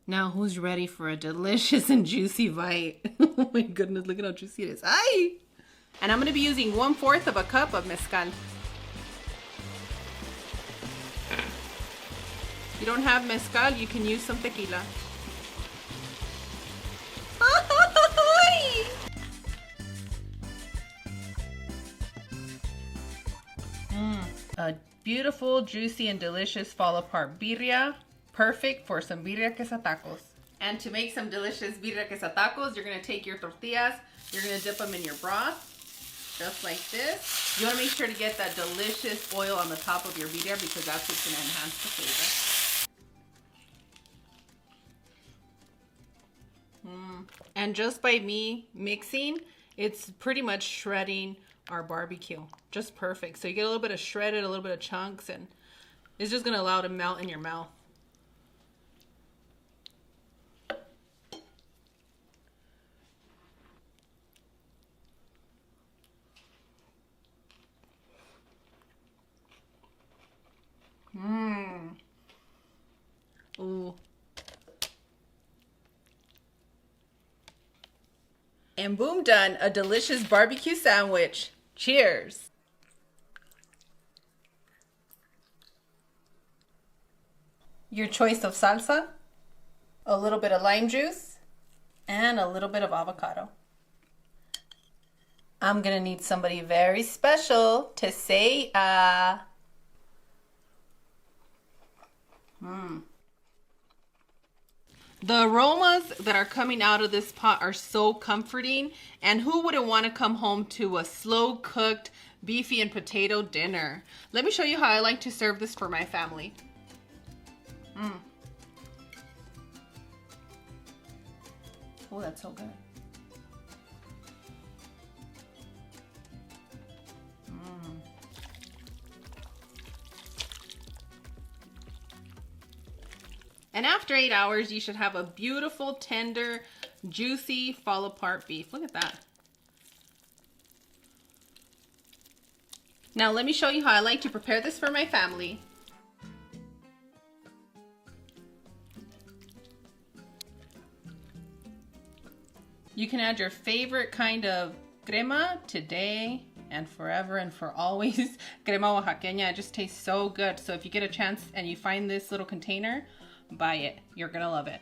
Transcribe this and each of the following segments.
Now, who's ready for a delicious and juicy bite? Oh my goodness, look at how juicy it is. Ay! And I'm gonna be using 1/4 of a cup of mezcal. If you don't have mezcal, you can use some tequila. A beautiful, juicy, and delicious fall apart birria. Perfect for some birria quesatacos. And to make some delicious birria quesatacos, you're gonna take your tortillas, you're gonna dip them in your broth, just like this. You wanna make sure to get that delicious oil on the top of your birria because that's what's gonna enhance the flavor. And just by me mixing, it's pretty much shredding our barbecue. Just perfect. So you get a little bit of shredded, a little bit of chunks, and it's just gonna allow it to melt in your mouth. Ooh. And boom, done. A delicious barbecue sandwich. Cheers. Your choice of salsa, a little bit of lime juice, and a little bit of avocado. I'm gonna need somebody very special to say The aromas that are coming out of this pot are so comforting, and who wouldn't want to come home to a slow cooked beefy and potato dinner? Let me show you how I like to serve this for my family. Oh, that's so good. And after 8 hours, you should have a beautiful, tender, juicy, fall apart beef. Look at that. Now let me show you how I like to prepare this for my family. You can add your favorite kind of crema today and forever and for always. Crema oaxaqueña, it just tastes so good. So if you get a chance and you find this little container, buy it. You're gonna love it.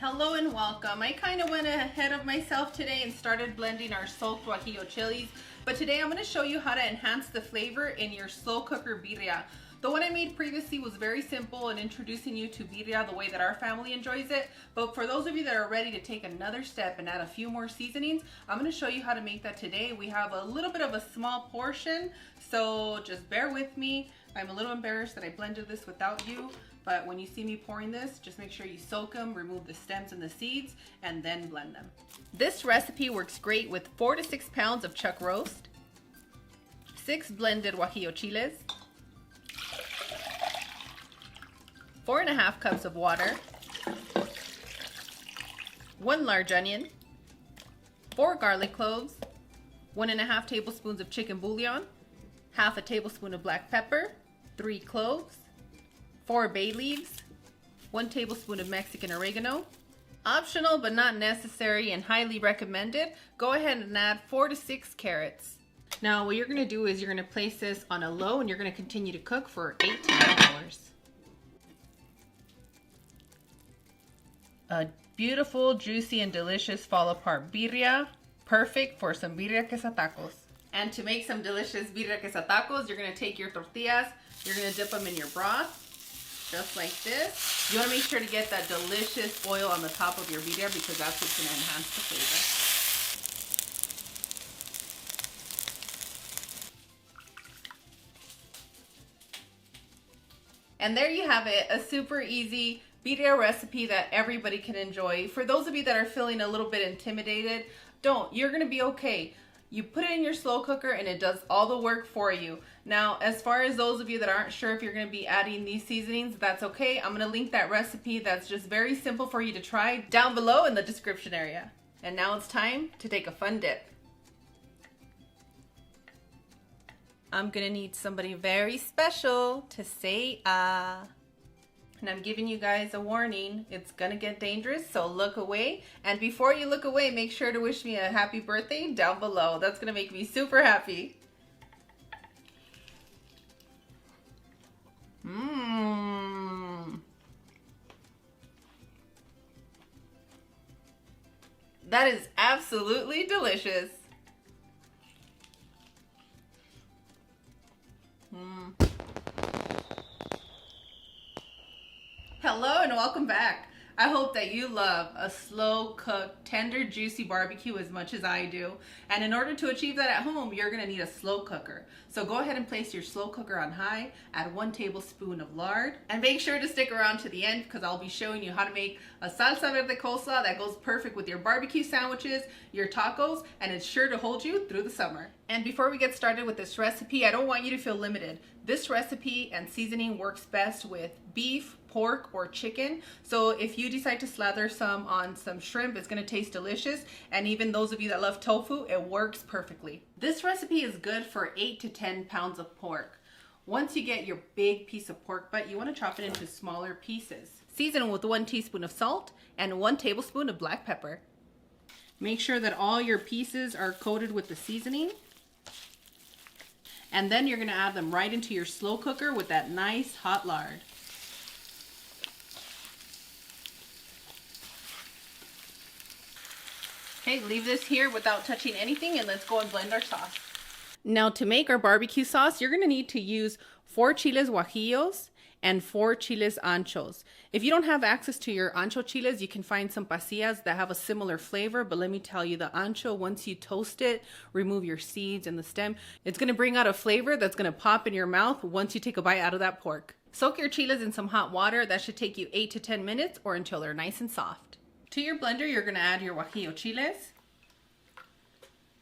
Hello and welcome. I kind of went ahead of myself today and started blending our soaked guajillo chilies, but today I'm going to show you how to enhance the flavor in your slow cooker birria. The one I made previously was very simple and introducing you to birria the way that our family enjoys it, but for those of you that are ready to take another step and add a few more seasonings, I'm going to show you how to make that today. We have a little bit of a small portion, so just bear with me. I'm a little embarrassed that I blended this without you, but when you see me pouring this, just make sure you soak them, remove the stems and the seeds, and then blend them. This recipe works great with 4 to 6 pounds of chuck roast, 6 blended guajillo chiles, 4.5 cups of water, 1 large onion, 4 garlic cloves, 1.5 tablespoons of chicken bouillon, 1/2 tablespoon of black pepper, 3 cloves, 4 bay leaves, 1 tablespoon of Mexican oregano. Optional but not necessary and highly recommended, go ahead and add 4 to 6 carrots. Now what you're going to do is you're going to place this on a low and you're going to continue to cook for 8 to 9 hours. A beautiful, juicy, and delicious fall apart birria, perfect for some birria quesatacos. And to make some delicious birria quesatacos, you're going to take your tortillas, you're going to dip them in your broth, just like this. You want to make sure to get that delicious oil on the top of your birria because that's what's going to enhance the flavor. And there you have it, a super easy birria recipe that everybody can enjoy. For those of you that are feeling a little bit intimidated, don't. You're going to be okay. You put it in your slow cooker and it does all the work for you. Now, as far as those of you that aren't sure if you're going to be adding these seasonings, that's okay. I'm going to link that recipe that's just very simple for you to try down below in the description area. And now it's time to take a fun dip. I'm gonna need somebody very special to say ah. And I'm giving you guys a warning. It's gonna get dangerous, so look away. And before you look away, make sure to wish me a happy birthday down below. That's gonna make me super happy. Mmm. That is absolutely delicious. Mmm. Hello and welcome back. I hope that you love a slow cooked, tender, juicy barbecue as much as I do. And in order to achieve that at home, you're gonna need a slow cooker. So go ahead and place your slow cooker on high, add 1 tablespoon of lard, and make sure to stick around to the end because I'll be showing you how to make a salsa verde coleslaw that goes perfect with your barbecue sandwiches, your tacos, and it's sure to hold you through the summer. And before we get started with this recipe, I don't want you to feel limited. This recipe and seasoning works best with beef, pork, or chicken. So if you decide to slather some on some shrimp, it's gonna taste delicious. And even those of you that love tofu, it works perfectly. This recipe is good for 8 to 10 pounds of pork. Once you get your big piece of pork butt, you wanna chop it into smaller pieces. Season with 1 teaspoon of salt and 1 tablespoon of black pepper. Make sure that all your pieces are coated with the seasoning. And then you're gonna add them right into your slow cooker with that nice hot lard. Okay, leave this here without touching anything and let's go and blend our sauce. Now to make our barbecue sauce, you're gonna need to use 4 chiles guajillos and 4 chiles anchos. If you don't have access to your ancho chiles, you can find some pasillas that have a similar flavor, but let me tell you, the ancho, once you toast it, remove your seeds and the stem, it's gonna bring out a flavor that's gonna pop in your mouth once you take a bite out of that pork. Soak your chiles in some hot water. That should take you 8 to 10 minutes or until they're nice and soft. To your blender, you're gonna add your guajillo chiles,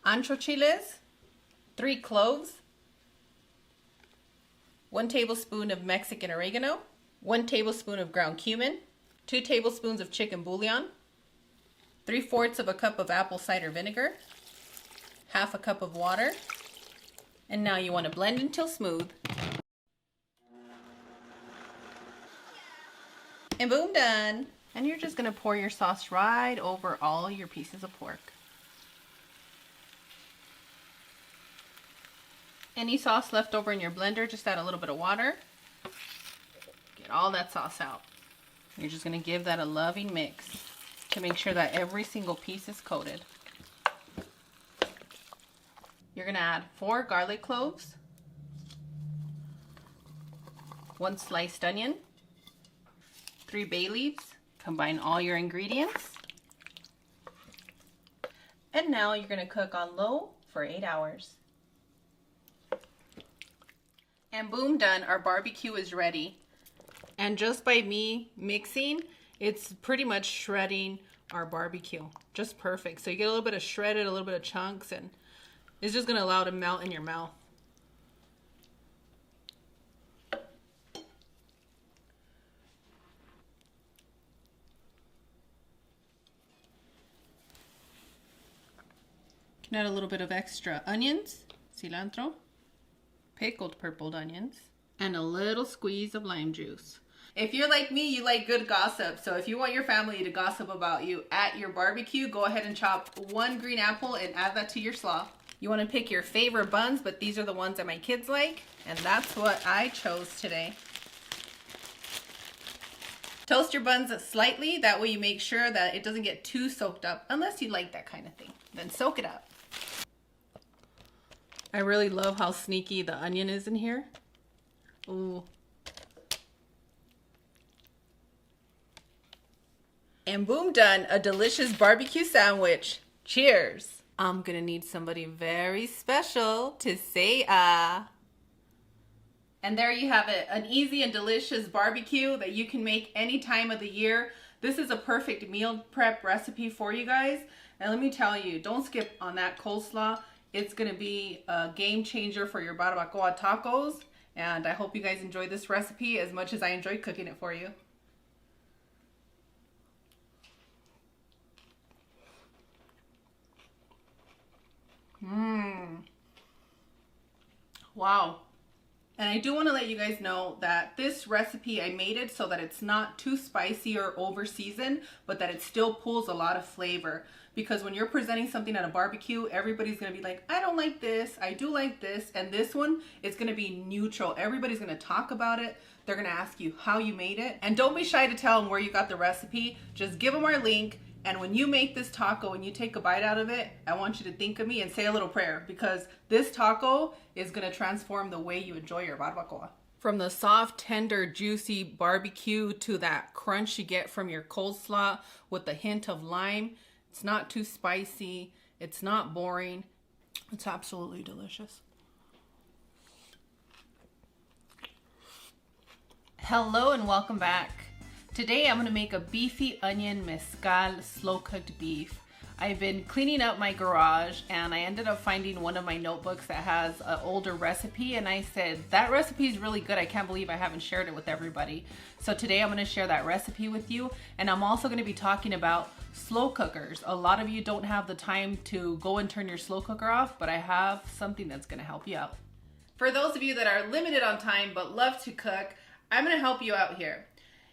ancho chiles, 3 cloves, 1 tablespoon of Mexican oregano, 1 tablespoon of ground cumin, 2 tablespoons of chicken bouillon, 3/4 of a cup of apple cider vinegar, half a cup of water, and now you want to blend until smooth. And boom, done. And you're just going to pour your sauce right over all your pieces of pork. Any sauce left over in your blender, just add a little bit of water. Get all that sauce out. You're just going to give that a loving mix to make sure that every single piece is coated. You're going to add 4 garlic cloves, 1 sliced onion, 3 bay leaves. Combine all your ingredients. And now you're going to cook on low for 8 hours. And boom, done. Our barbecue is ready. And just by me mixing, it's pretty much shredding our barbecue. Just perfect. So you get a little bit of shredded, a little bit of chunks, and it's just going to allow it to melt in your mouth. You can add a little bit of extra onions, cilantro, pickled purple onions, and a little squeeze of lime juice. If you're like me, you like good gossip. So if you want your family to gossip about you at your barbecue, go ahead and chop 1 green apple and add that to your slaw. You want to pick your favorite buns, but these are the ones that my kids like, and that's what I chose today. Toast your buns slightly, that way you make sure that it doesn't get too soaked up, unless you like that kind of thing. Then soak it up. I really love how sneaky the onion is in here. Ooh. And boom, done. A delicious barbecue sandwich. Cheers. I'm gonna need somebody very special to say ah. And there you have it. An easy and delicious barbecue that you can make any time of the year. This is a perfect meal prep recipe for you guys. And let me tell you, don't skip on that coleslaw. It's going to be a game changer for your barbacoa tacos. And I hope you guys enjoyed this recipe as much as I enjoyed cooking it for you. Wow. And I do want to let you guys know that this recipe, I made it so that it's not too spicy or over seasoned, but that it still pulls a lot of flavor. Because when you're presenting something at a barbecue, everybody's going to be like, I don't like this, I do like this. And this one is going to be neutral. Everybody's going to talk about it. They're going to ask you how you made it. And don't be shy to tell them where you got the recipe. Just give them our link. And when you make this taco and you take a bite out of it, I want you to think of me and say a little prayer, because this taco is going to transform the way you enjoy your barbacoa. From the soft, tender, juicy barbecue to that crunch you get from your coleslaw with a hint of lime. It's not too spicy. It's not boring. It's absolutely delicious. Hello and welcome back. Today I'm going to make a beefy onion mezcal slow cooked beef. I've been cleaning up my garage and I ended up finding one of my notebooks that has an older recipe, and I said, that recipe is really good. I can't believe I haven't shared it with everybody. So today I'm going to share that recipe with you, and I'm also going to be talking about slow cookers. A lot of you don't have the time to go and turn your slow cooker off, but I have something that's going to help you out. For those of you that are limited on time but love to cook, I'm going to help you out here.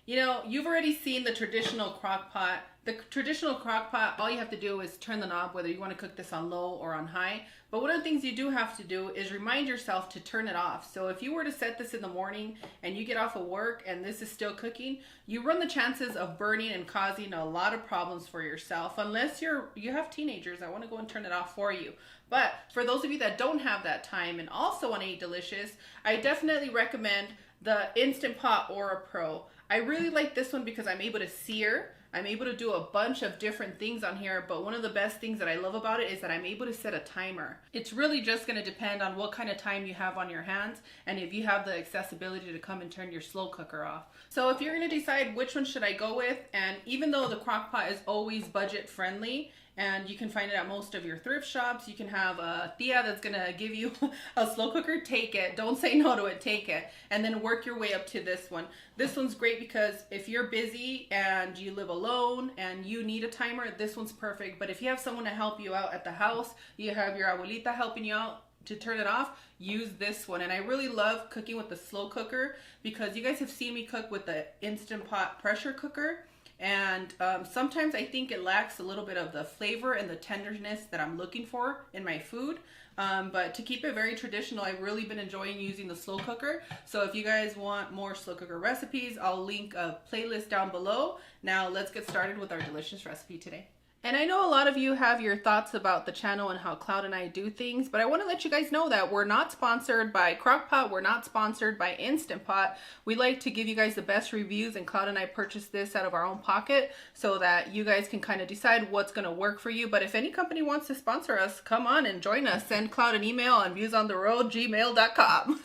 You know, you've already seen the traditional crock pot. The traditional crock pot, all you have to do is turn the knob, whether you want to cook this on low or on high. But one of the things you do have to do is remind yourself to turn it off. So if you were to set this in the morning and you get off of work and this is still cooking, you run the chances of burning and causing a lot of problems for yourself, unless you have teenagers. I want to go and turn it off for you. But for those of you that don't have that time and also want to eat delicious, I definitely recommend the Instant Pot or a Pro. I really like this one because I'm able to sear. I'm able to do a bunch of different things on here, but one of the best things that I love about it is that I'm able to set a timer. It's really just going to depend on what kind of time you have on your hands and if you have the accessibility to come and turn your slow cooker off. So if you're going to decide which one should I go with, and even though the crock pot is always budget friendly, and you can find it at most of your thrift shops. You can have a tia that's going to give you a slow cooker. Take it. Don't say no to it. Take it. And then work your way up to this one. This one's great because if you're busy and you live alone and you need a timer, this one's perfect. But if you have someone to help you out at the house, you have your abuelita helping you out to turn it off, use this one. And I really love cooking with the slow cooker because you guys have seen me cook with the Instant Pot pressure cooker. And sometimes I think it lacks a little bit of the flavor and the tenderness that I'm looking for in my food. But to keep it very traditional, I've really been enjoying using the slow cooker. So if you guys want more slow cooker recipes, I'll link a playlist down below. Now let's get started with our delicious recipe today. And I know a lot of you have your thoughts about the channel and how Cloud and I do things, but I want to let you guys know that we're not sponsored by Crock-Pot. We're not sponsored by Instant Pot. We like to give you guys the best reviews, and Cloud and I purchased this out of our own pocket so that you guys can kind of decide what's going to work for you. But if any company wants to sponsor us, come on and join us. Send Cloud an email on viewsontheroad@gmail.com.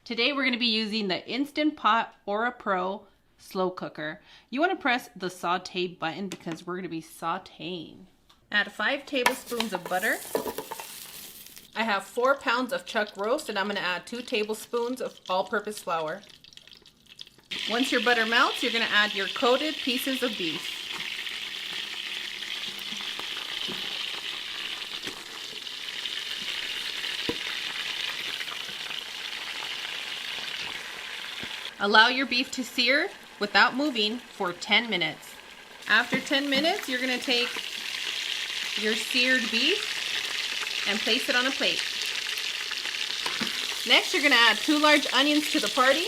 Today we're going to be using the Instant Pot or a Pro slow cooker. You want to press the saute button because we're going to be sauteing. Add 5 tablespoons of butter. I have 4 pounds of chuck roast, and I'm going to add 2 tablespoons of all-purpose flour. Once your butter melts, you're going to add your coated pieces of beef. Allow your beef to sear without moving for 10 minutes. After 10 minutes, you're going to take your seared beef and place it on a plate. Next, you're going to add 2 large onions to the party.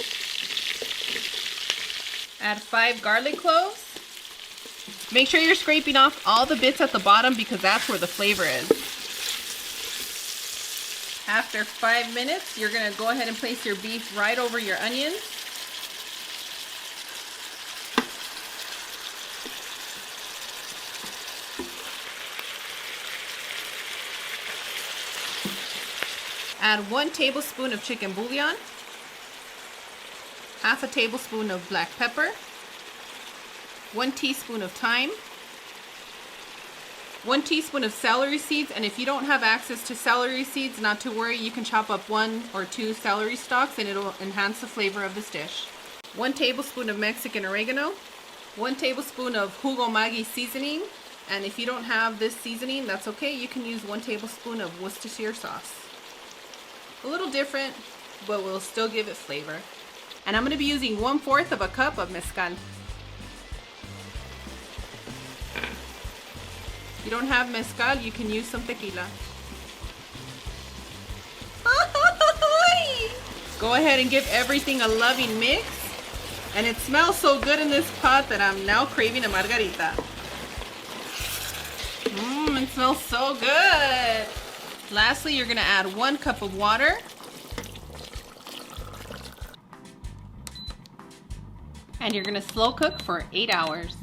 Add 5 garlic cloves. Make sure you're scraping off all the bits at the bottom because that's where the flavor is. After 5 minutes, you're going to go ahead and place your beef right over your onions. Add 1 tablespoon of chicken bouillon, half a tablespoon of black pepper, 1 teaspoon of thyme, 1 teaspoon of celery seeds, and if you don't have access to celery seeds, not to worry, you can chop up 1 or 2 celery stalks and it'll enhance the flavor of this dish. 1 tablespoon of Mexican oregano, 1 tablespoon of Jugo Maggi seasoning, and if you don't have this seasoning, that's okay, you can use 1 tablespoon of Worcestershire sauce. A little different, but we'll still give it flavor. And I'm gonna be using 1/4 of a cup of mezcal. If you don't have mezcal, you can use some tequila. Go ahead and give everything a loving mix. And it smells so good in this pot that I'm now craving a margarita. It smells so good. Lastly, you're gonna add 1 cup of water. And you're gonna slow cook for 8 hours.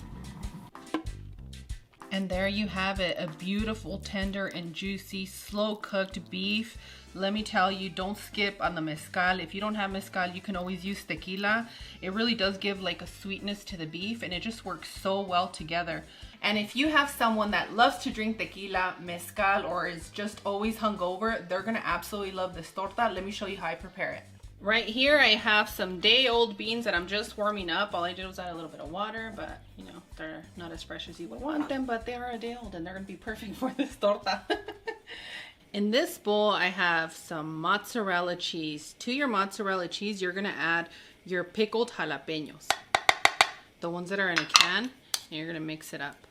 And there you have it, a beautiful, tender, and juicy, slow-cooked beef. Let me tell you, don't skip on the mezcal. If you don't have mezcal, you can always use tequila. It really does give like a sweetness to the beef, and it just works so well together. And if you have someone that loves to drink tequila, mezcal, or is just always hungover, they're gonna absolutely love this torta. Let me show you how I prepare it. Right here, I have some day-old beans that I'm just warming up. All I did was add a little bit of water, but you know, they're not as fresh as you would want them, but they are a day old and they're gonna be perfect for this torta. In this bowl, I have some mozzarella cheese. To your mozzarella cheese, you're gonna add your pickled jalapenos. The ones that are in a can, and you're gonna mix it up.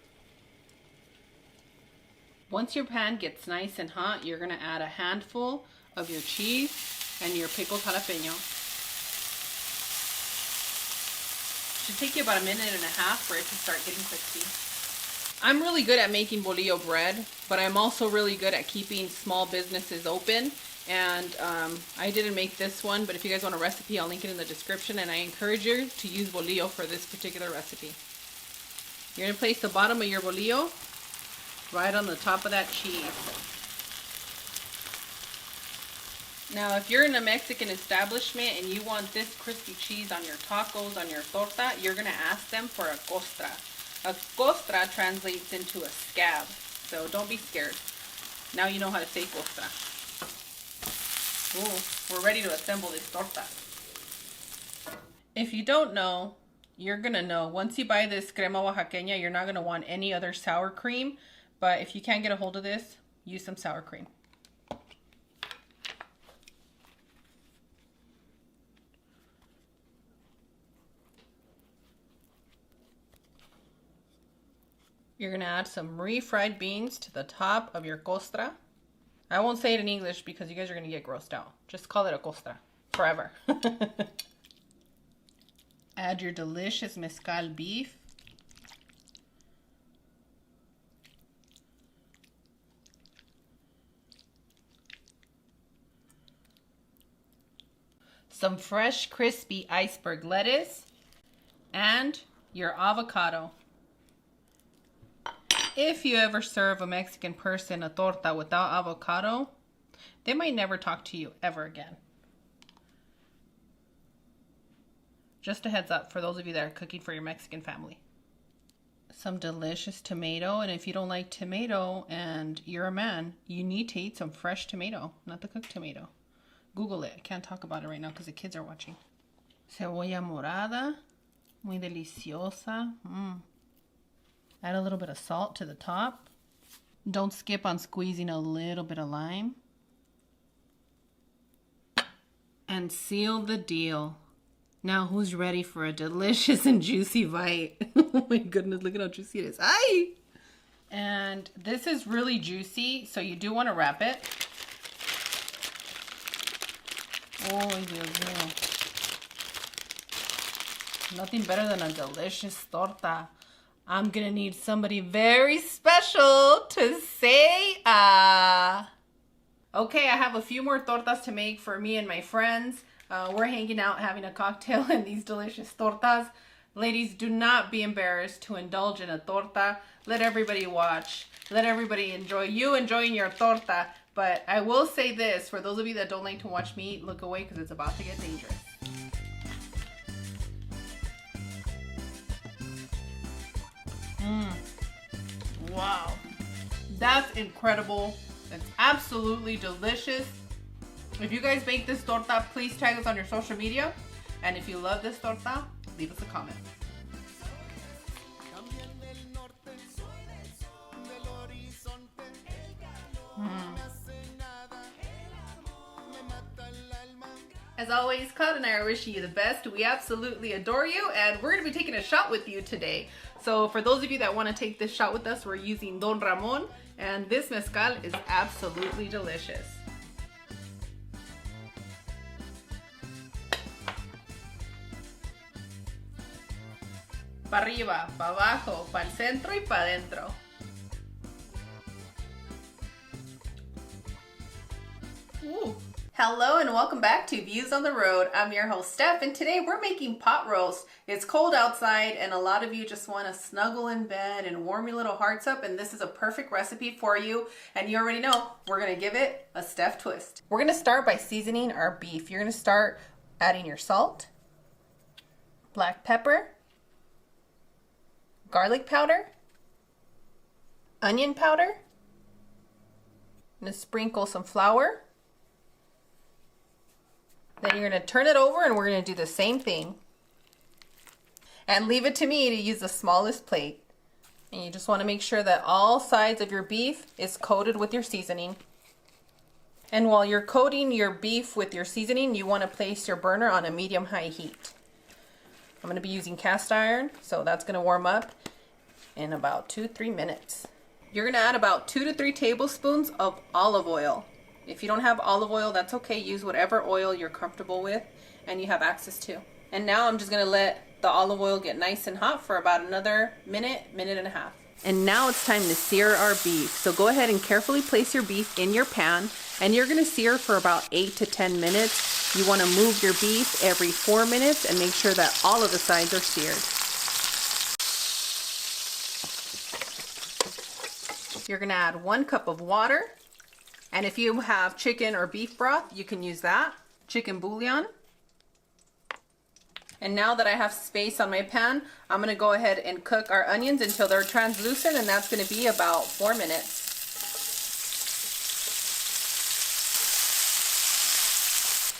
Once your pan gets nice and hot, you're gonna add a handful of your cheese and your pickled jalapeno. Should take you about 1.5 minutes for it to start getting crispy. I'm really good at making bolillo bread, but I'm also really good at keeping small businesses open. And I didn't make this one, but if you guys want a recipe, I'll link it in the description. And I encourage you to use bolillo for this particular recipe. You're gonna place the bottom of your bolillo right on the top of that cheese. Now, if you're in a Mexican establishment and you want this crispy cheese on your tacos, on your torta, you're gonna ask them for a costra. A costra translates into a scab, so don't be scared. Now you know how to say costra. Ooh, we're ready to assemble this torta. If you don't know, you're gonna know. Once you buy this crema oaxaqueña, you're not gonna want any other sour cream, but if you can't get a hold of this, use some sour cream. You're gonna add some refried beans to the top of your costra. I won't say it in English because you guys are gonna get grossed out. Just call it a costra forever. Add your delicious mezcal beef. Some fresh, crispy iceberg lettuce and your avocado. If you ever serve a Mexican person a torta without avocado, they might never talk to you ever again. Just a heads up for those of you that are cooking for your Mexican family. Some delicious tomato, and if you don't like tomato and you're a man, you need to eat some fresh tomato, not the cooked tomato. Google it. I can't talk about it right now because the kids are watching. Cebolla morada, muy deliciosa. Add a little bit of salt to the top. Don't skip on squeezing a little bit of lime. And seal the deal. Now who's ready for a delicious and juicy bite? Oh my goodness, look at how juicy it is. Ay! And this is really juicy, so you do want to wrap it. Oh, Dios mío. Nothing better than a delicious torta. I'm gonna need somebody very special to say Okay, I have a few more tortas to make for me and my friends. We're hanging out having a cocktail and these delicious tortas. Ladies, do not be embarrassed to indulge in a torta. Let everybody watch. Let everybody enjoy you enjoying your torta. But I will say this, for those of you that don't like to watch me eat, look away because it's about to get dangerous. Wow, that's incredible. It's absolutely delicious. If you guys make this torta, please tag us on your social media. And if you love this torta, leave us a comment. As always, Cloud and I are wishing you the best. We absolutely adore you, and we're going to be taking a shot with you today. So for those of you that want to take this shot with us, we're using Don Ramon, and this mezcal is absolutely delicious. Pa arriba, pa abajo, pa el centro y pa adentro. Ooh. Hello and welcome back to Views on the Road. I'm your host Steph, and today we're making pot roast. It's cold outside and a lot of you just want to snuggle in bed and warm your little hearts up, and this is a perfect recipe for you. And you already know we're going to give it a Steph twist. We're going to start by seasoning our beef. You're going to start adding your salt, black pepper, garlic powder, onion powder. I'm going to sprinkle some flour. Then you're going to turn it over and we're going to do the same thing. And leave it to me to use the smallest plate. And you just want to make sure that all sides of your beef is coated with your seasoning. And while you're coating your beef with your seasoning, you want to place your burner on a medium-high heat. I'm going to be using cast iron, so that's going to warm up in about 2-3 minutes. You're going to add about 2 to 3 tablespoons of olive oil. If you don't have olive oil, that's okay. Use whatever oil you're comfortable with and you have access to. And now I'm just going to let the olive oil get nice and hot for about another minute and a half. And now it's time to sear our beef. So go ahead and carefully place your beef in your pan, and you're going to sear for about 8 to 10 minutes. You want to move your beef every 4 minutes and make sure that all of the sides are seared. You're going to add 1 cup of water. And if you have chicken or beef broth, you can use that. Chicken bouillon. And now that I have space on my pan, I'm going to go ahead and cook our onions until they're translucent, and that's going to be about 4 minutes.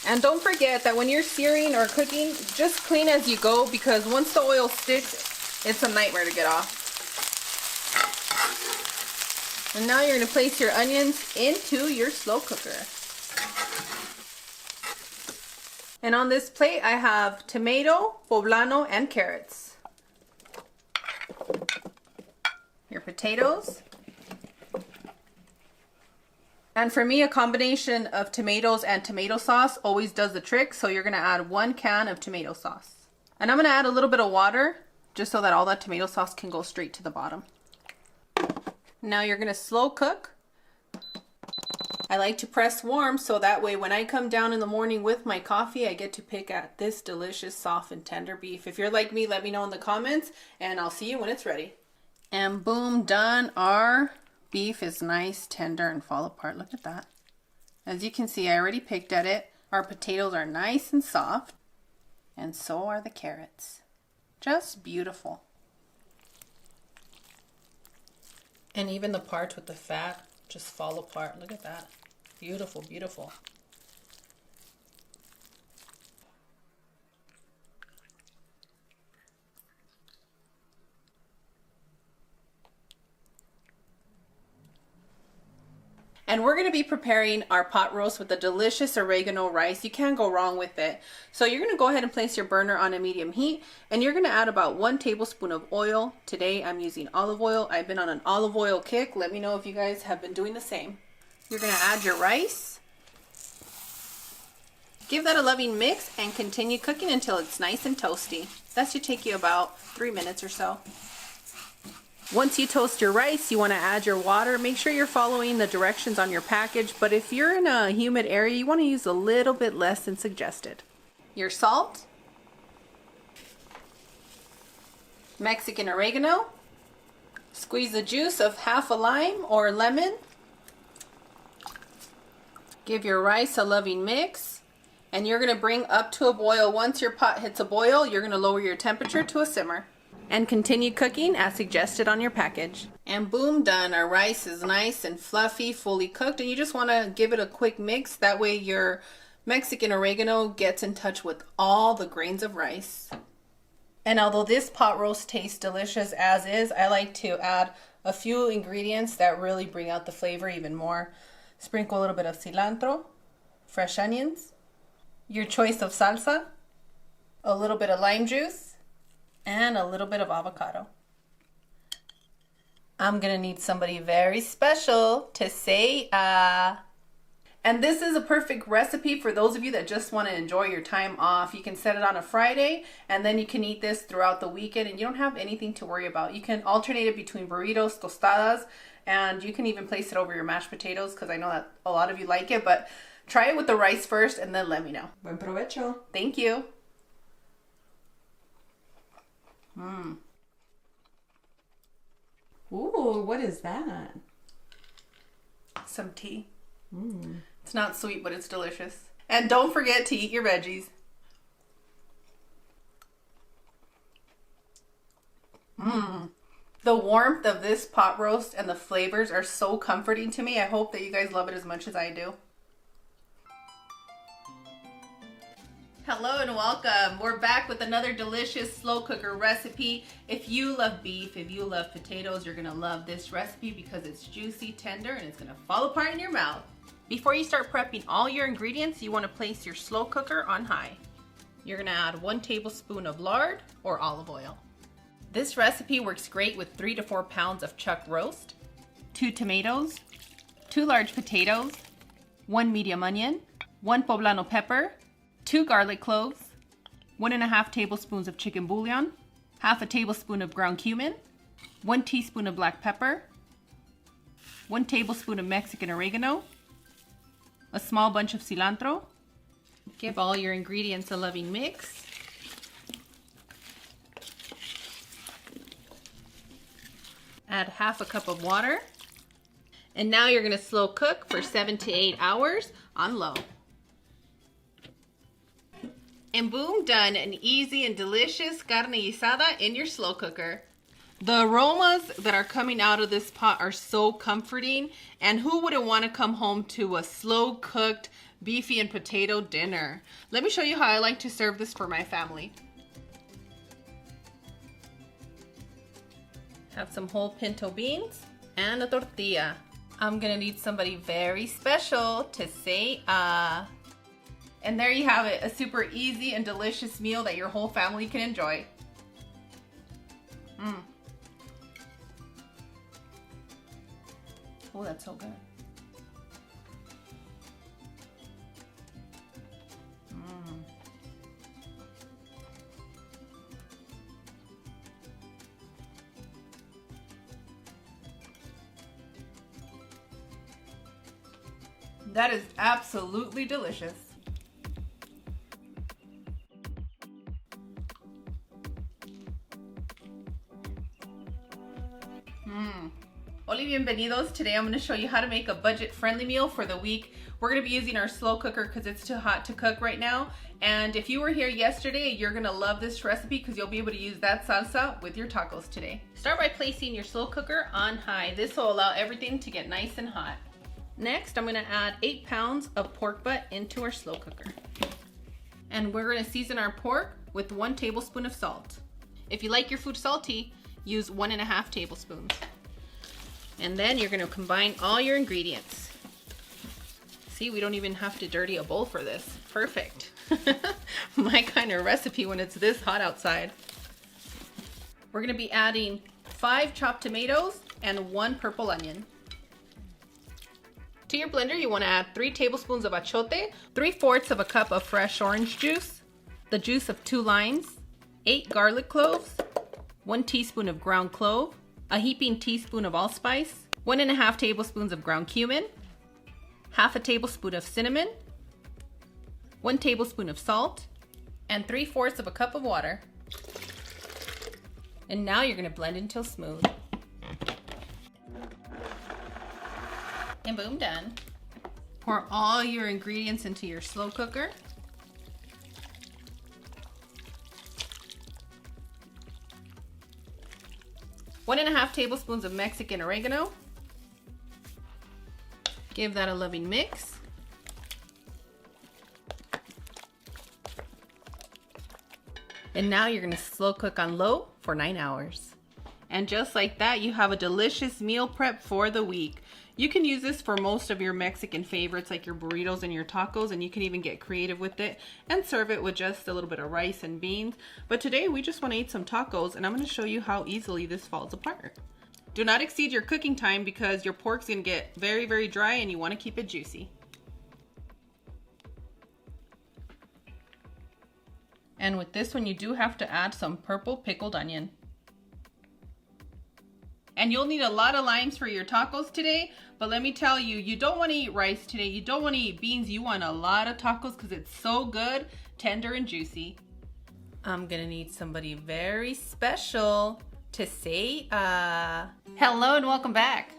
And don't forget that when you're searing or cooking, just clean as you go, because once the oil sticks, it's a nightmare to get off. And now you're going to place your onions into your slow cooker. And on this plate I have tomato, poblano, and carrots. Your potatoes. And for me, a combination of tomatoes and tomato sauce always does the trick, so you're going to add 1 can of tomato sauce. And I'm going to add a little bit of water just so that all that tomato sauce can go straight to the bottom. Now you're going to slow cook. I like to press warm so that way when I come down in the morning with my coffee, I get to pick at this delicious, soft, and tender beef. If you're like me, let me know in the comments, and I'll see you when it's ready. And boom, done. Our beef is nice, tender, and fall apart. Look at that. As you can see, I already picked at it. Our potatoes are nice and soft, and so are the carrots. Just beautiful. And even the parts with the fat just fall apart. Look at that. Beautiful, beautiful. And we're going to be preparing our pot roast with the delicious oregano rice. You can't go wrong with it. So you're going to go ahead and place your burner on a medium heat, and you're going to add about 1 tablespoon of oil. Today I'm using olive oil. I've been on an olive oil kick. Let me know if you guys have been doing the same. You're going to add your rice. Give that a loving mix and continue cooking until it's nice and toasty. That should take you about 3 minutes or so. Once you toast your rice, you want to add your water. Make sure you're following the directions on your package, but if you're in a humid area, you want to use a little bit less than suggested. Your salt, Mexican oregano, squeeze the juice of half a lime or lemon. Give your rice a loving mix, and you're going to bring up to a boil. Once your pot hits a boil, you're going to lower your temperature to a simmer. And continue cooking as suggested on your package. And boom, done. Our rice is nice and fluffy, fully cooked, and you just want to give it a quick mix. That way your Mexican oregano gets in touch with all the grains of rice. And although this pot roast tastes delicious as is, I like to add a few ingredients that really bring out the flavor even more. Sprinkle a little bit of cilantro, fresh onions, your choice of salsa, a little bit of lime juice, and a little bit of avocado. I'm gonna need somebody very special to say And this is a perfect recipe for those of you that just want to enjoy your time off. You can set it on a Friday and then you can eat this throughout the weekend and you don't have anything to worry about. You can alternate it between burritos, tostadas, and you can even place it over your mashed potatoes because I know that a lot of you like it, but try it with the rice first and then let me know. Buen provecho. Thank you. Ooh, what is that? Some tea. It's not sweet, but it's delicious. And don't forget to eat your veggies. The warmth of this pot roast and the flavors are so comforting to me. I hope that you guys love it as much as I do. Hello and welcome. We're back with another delicious slow cooker recipe. If you love beef, if you love potatoes, you're gonna love this recipe because it's juicy, tender, and it's gonna fall apart in your mouth. Before you start prepping all your ingredients, you wanna place your slow cooker on high. You're gonna add 1 tablespoon of lard or olive oil. This recipe works great with 3 to 4 pounds of chuck roast, 2 tomatoes, 2 large potatoes, 1 medium onion, 1 poblano pepper, 2 garlic cloves, 1.5 tablespoons of chicken bouillon, half a tablespoon of ground cumin, 1 teaspoon of black pepper, 1 tablespoon of Mexican oregano, a small bunch of cilantro. Give all your ingredients a loving mix. Add half a cup of water. And now you're gonna slow cook for 7 to 8 hours on low. And boom, done. An easy and delicious carne asada in your slow cooker. The aromas that are coming out of this pot are so comforting, and who wouldn't want to come home to a slow cooked beefy and potato dinner? Let me show you how I like to serve this for my family. Have some whole pinto beans and a tortilla. I'm gonna need somebody very special to say And there you have it, a super easy and delicious meal that your whole family can enjoy. Oh, that's so good. That is absolutely delicious. Hola, bienvenidos. Today I'm going to show you how to make a budget-friendly meal for the week. We're going to be using our slow cooker because it's too hot to cook right now. And if you were here yesterday, you're going to love this recipe because you'll be able to use that salsa with your tacos today. Start by placing your slow cooker on high. This will allow everything to get nice and hot. Next, I'm going to add 8 pounds of pork butt into our slow cooker. And we're going to season our pork with 1 tablespoon of salt. If you like your food salty, use 1.5 tablespoons. And then you're going to combine all your ingredients. See, we don't even have to dirty a bowl for this. Perfect. My kind of recipe when it's this hot outside. We're going to be adding 5 chopped tomatoes and 1 purple onion. To your blender, you want to add 3 tablespoons of achiote, 3/4 of a cup of fresh orange juice, the juice of 2 limes, 8 garlic cloves, 1 teaspoon of ground clove, a heaping teaspoon of allspice, 1.5 tablespoons of ground cumin, half a tablespoon of cinnamon, 1 tablespoon of salt, and 3/4 of a cup of water. And now you're going to blend until smooth. And boom, done. Pour all your ingredients into your slow cooker. One and a half tablespoons of Mexican oregano. Give that a loving mix. And now you're going to slow cook on low for 9 hours. And just like that, you have a delicious meal prep for the week. You can use this for most of your Mexican favorites like your burritos and your tacos, and you can even get creative with it and serve it with just a little bit of rice and beans. But today we just want to eat some tacos, and I'm going to show you how easily this falls apart. Do not exceed your cooking time because your pork's going to get very, very dry and you want to keep it juicy. And with this one, you do have to add some purple pickled onion. And you'll need a lot of limes for your tacos today, but let me tell you, you don't want to eat rice today. You don't want to eat beans. You want a lot of tacos because it's so good, tender and juicy. I'm gonna need somebody very special to say hello and welcome back.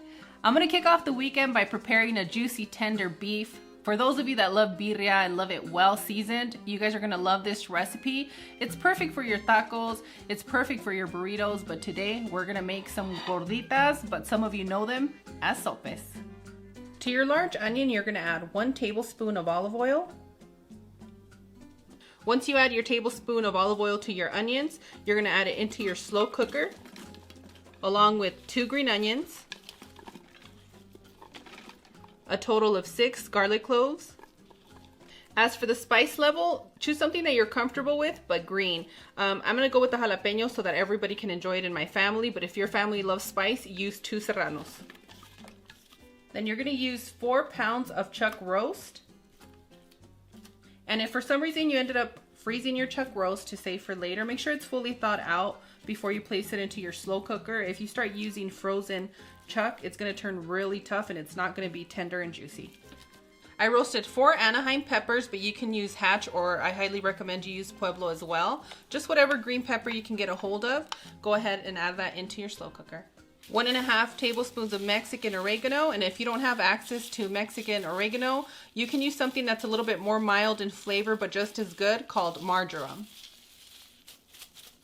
I'm gonna kick off the weekend by preparing a juicy, tender beef. For those of you that love birria and love it well seasoned, you guys are gonna love this recipe. It's perfect for your tacos, it's perfect for your burritos, but today we're gonna make some gorditas, but some of you know them as sopes. To your large onion, you're gonna add 1 tablespoon of olive oil. Once you add your tablespoon of olive oil to your onions, you're gonna add it into your slow cooker, along with 2 green onions, a total of 6 garlic cloves. As for the spice level, choose something that you're comfortable with, but green. I'm gonna go with the jalapeno so that everybody can enjoy it in my family, but if your family loves spice, use 2 serranos. Then you're gonna use 4 pounds of chuck roast. And if for some reason you ended up freezing your chuck roast to save for later, make sure it's fully thawed out before you place it into your slow cooker. If you start using frozen chuck, it's gonna turn really tough and it's not gonna be tender and juicy. I roasted 4 Anaheim peppers, but you can use Hatch, or I highly recommend you use Pueblo as well. Just whatever green pepper you can get a hold of, go ahead and add that into your slow cooker. 1.5 tablespoons of Mexican oregano, and if you don't have access to Mexican oregano, you can use something that's a little bit more mild in flavor but just as good, called marjoram.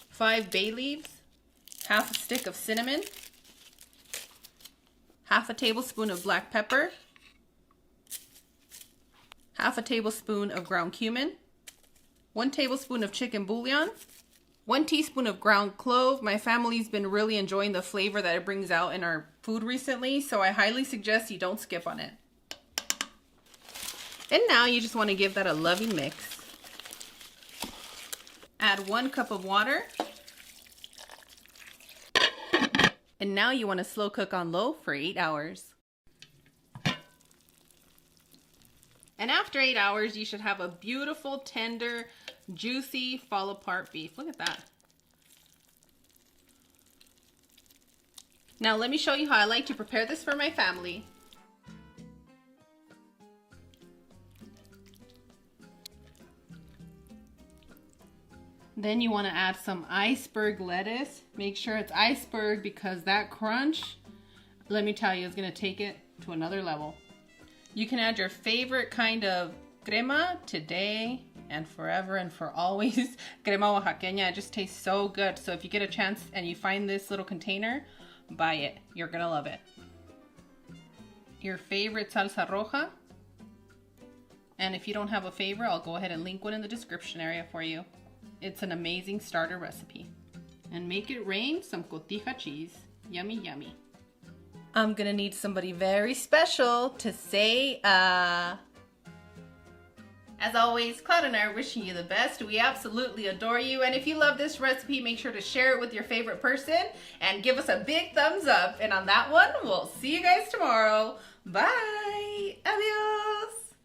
5 bay leaves, half a stick of cinnamon, half a tablespoon of black pepper, half a tablespoon of ground cumin, 1 tablespoon of chicken bouillon, 1 teaspoon of ground clove. My family's been really enjoying the flavor that it brings out in our food recently, so I highly suggest you don't skip on it. And now you just want to give that a loving mix. Add 1 cup of water. And now you want to slow cook on low for 8 hours. And after 8 hours, you should have a beautiful, tender, juicy, fall apart beef. Look at that. Now let me show you how I like to prepare this for my family. Then you want to add some iceberg lettuce. Make sure it's iceberg because that crunch, let me tell you, is going to take it to another level. You can add your favorite kind of crema today and forever and for always. Crema oaxaqueña, it just tastes so good. So if you get a chance and you find this little container, buy it. You're gonna love it. Your favorite salsa roja. And if you don't have a favorite, I'll go ahead and link one in the description area for you. It's an amazing starter recipe. And make it rain some cotija cheese. Yummy, yummy. I'm gonna need somebody very special to say As always, Cloud and I are wishing you the best. We absolutely adore you. And if you love this recipe, make sure to share it with your favorite person and give us a big thumbs up. And on that one, we'll see you guys tomorrow. Bye. Adios.